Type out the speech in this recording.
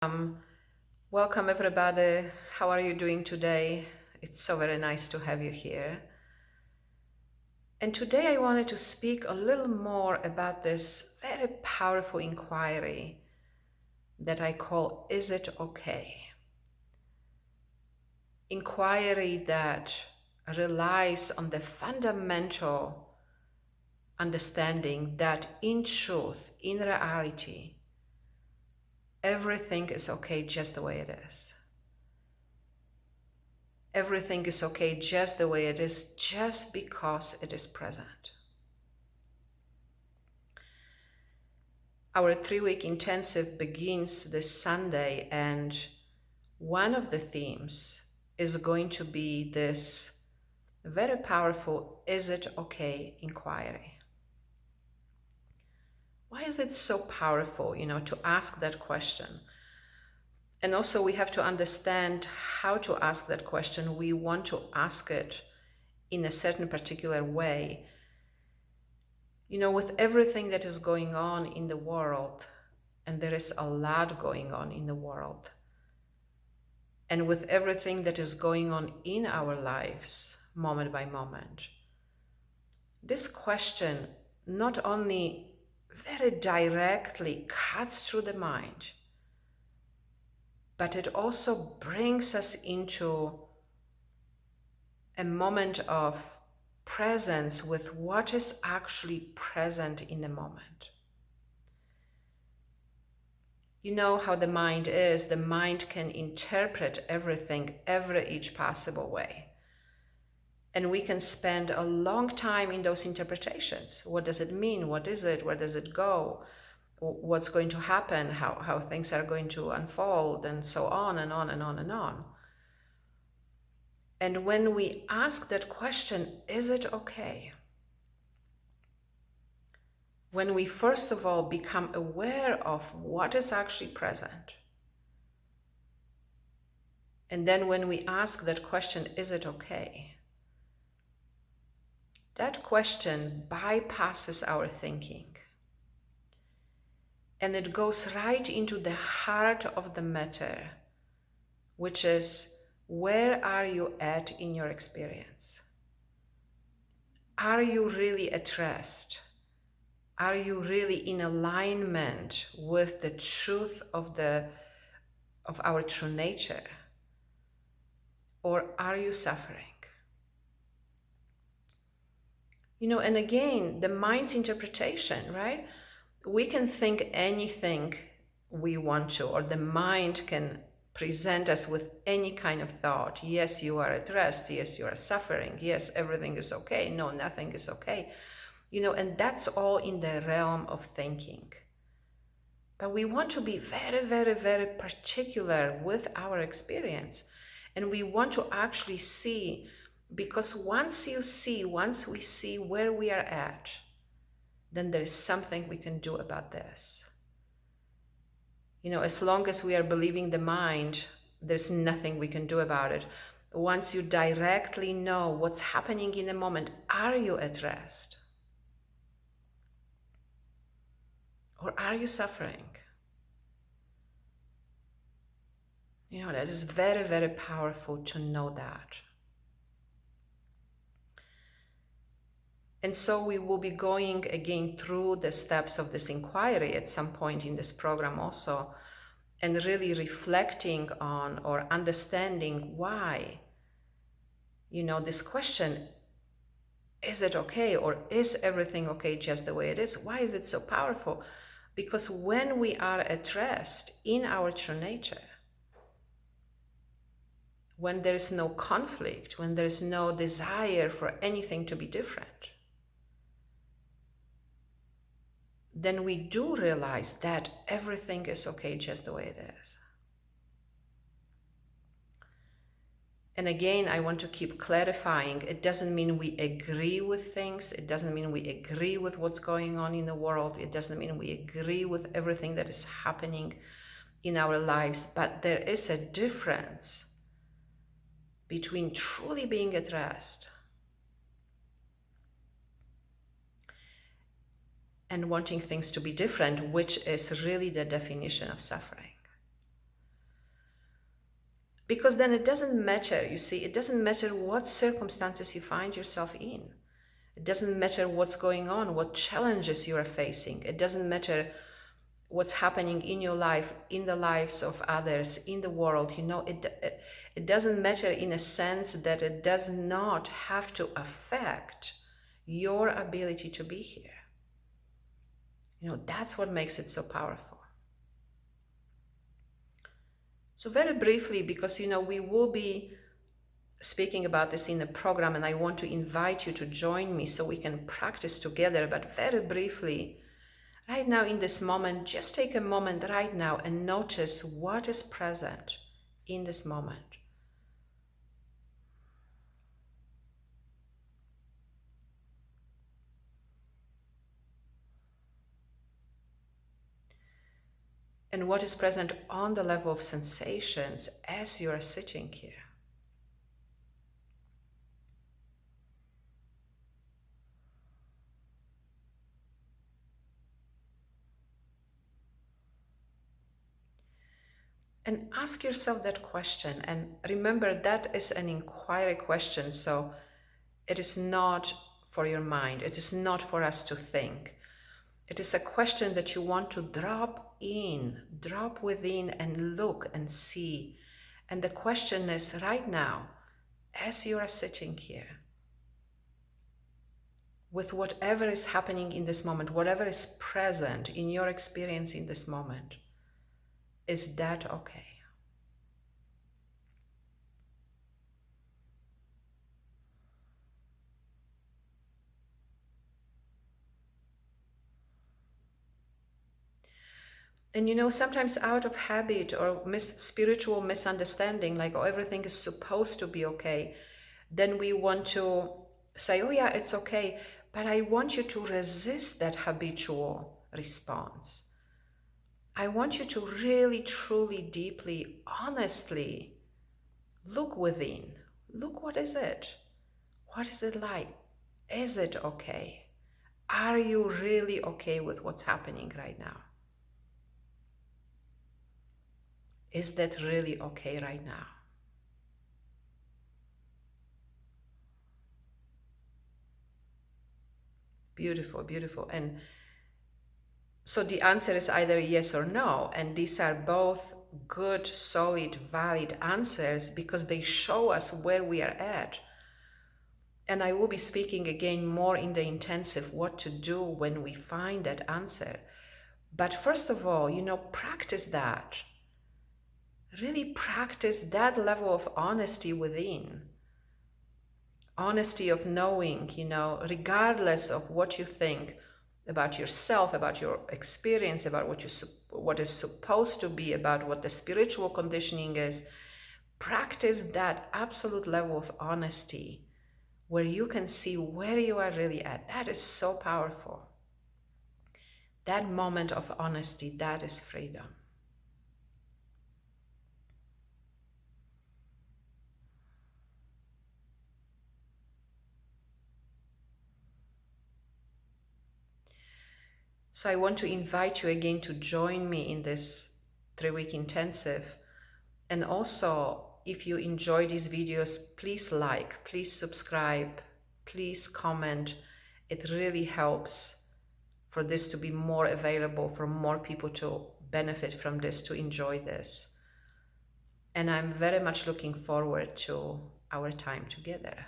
Um, Welcome everybody. How are you doing today? It's so very nice to have you here. And today I wanted to speak a little more about this very powerful inquiry that I call, is it okay? Inquiry that relies on the fundamental understanding that in truth, in reality, everything is okay just the way it is. Everything is okay just the way it is, just because it is present. Our 3-week intensive begins this Sunday, and one of the themes is going to be this very powerful, is it okay inquiry. Why is it so powerful, to ask that question? And also we have to understand how to ask that question. We want to ask it in a certain particular way. With everything that is going on in the world, and there is a lot going on in the world, and with everything that is going on in our lives, moment by moment, this question not only very directly cuts through the mind, but it also brings us into a moment of presence with what is actually present in the moment. You know how the mind is. The mind can interpret everything each possible way. And we can spend a long time in those interpretations. What does it mean? What is it? Where does it go? What's going to happen? How things are going to unfold, and so on and on and on and on. And when we ask that question, is it okay? When we first of all become aware of what is actually present, and then when we ask that question, is it okay? That question bypasses our thinking, and it goes right into the heart of the matter, which is, where are you at in your experience? Are you really at rest? Are you really in alignment with the truth of our true nature? Or are you suffering? And again, the mind's interpretation, right? We can think anything we want to, or the mind can present us with any kind of thought. Yes, you are at rest. Yes, you are suffering. Yes, everything is okay. No, nothing is okay. And that's all in the realm of thinking. But we want to be very, very, very particular with our experience. And we want to actually see, because once we see where we are at, then there is something we can do about this. As long as we are believing the mind, there's nothing we can do about it. Once you directly know what's happening in the moment, are you at rest? Or are you suffering? That is very, very powerful to know that. And so we will be going again through the steps of this inquiry at some point in this program also, and really reflecting on or understanding why, this question, is it okay, or is everything okay just the way it is? Why is it so powerful? Because when we are at rest in our true nature, when there is no conflict, when there is no desire for anything to be different, then we do realize that everything is okay just the way it is. And again, I want to keep clarifying, it doesn't mean we agree with things. It doesn't mean we agree with what's going on in the world. It doesn't mean we agree with everything that is happening in our lives. But there is a difference between truly being at rest and wanting things to be different, which is really the definition of suffering. Because then it doesn't matter, you see, it doesn't matter what circumstances you find yourself in. It doesn't matter what's going on, what challenges you are facing. It doesn't matter what's happening in your life, in the lives of others, in the world. It doesn't matter in a sense that it does not have to affect your ability to be here. That's what makes it so powerful. So very briefly, because we will be speaking about this in the program, and I want to invite you to join me so we can practice together. But very briefly, right now in this moment, just take a moment right now and notice what is present in this moment. And what is present on the level of sensations as you are sitting here. And ask yourself that question. And remember, that is an inquiry question. So it is not for your mind. It is not for us to think. It is a question that you want to drop within and look and see. And the question is right now, as you are sitting here, with whatever is happening in this moment, whatever is present in your experience in this moment, is that okay? And sometimes out of habit or spiritual misunderstanding, like, oh, everything is supposed to be okay, then we want to say, oh yeah, it's okay, but I want you to resist that habitual response. I want you to really, truly, deeply, honestly look within. Look, what is it? What is it like? Is it okay? Are you really okay with what's happening right now? Is that really okay right now? Beautiful, beautiful. And so the answer is either yes or no. And these are both good, solid, valid answers because they show us where we are at. And I will be speaking again more in the intensive what to do when we find that answer. But first of all, practice that. Really practice that level of honesty within. Honesty of knowing, regardless of what you think about yourself, about your experience, about what is supposed to be, about what the spiritual conditioning is, practice that absolute level of honesty where you can see where you are really at. That is so powerful. That moment of honesty, that is freedom. So I want to invite you again to join me in this 3-week intensive. And also, if you enjoy these videos, please like, please subscribe, please comment. It really helps for this to be more available, for more people to benefit from this, to enjoy this. And I'm very much looking forward to our time together.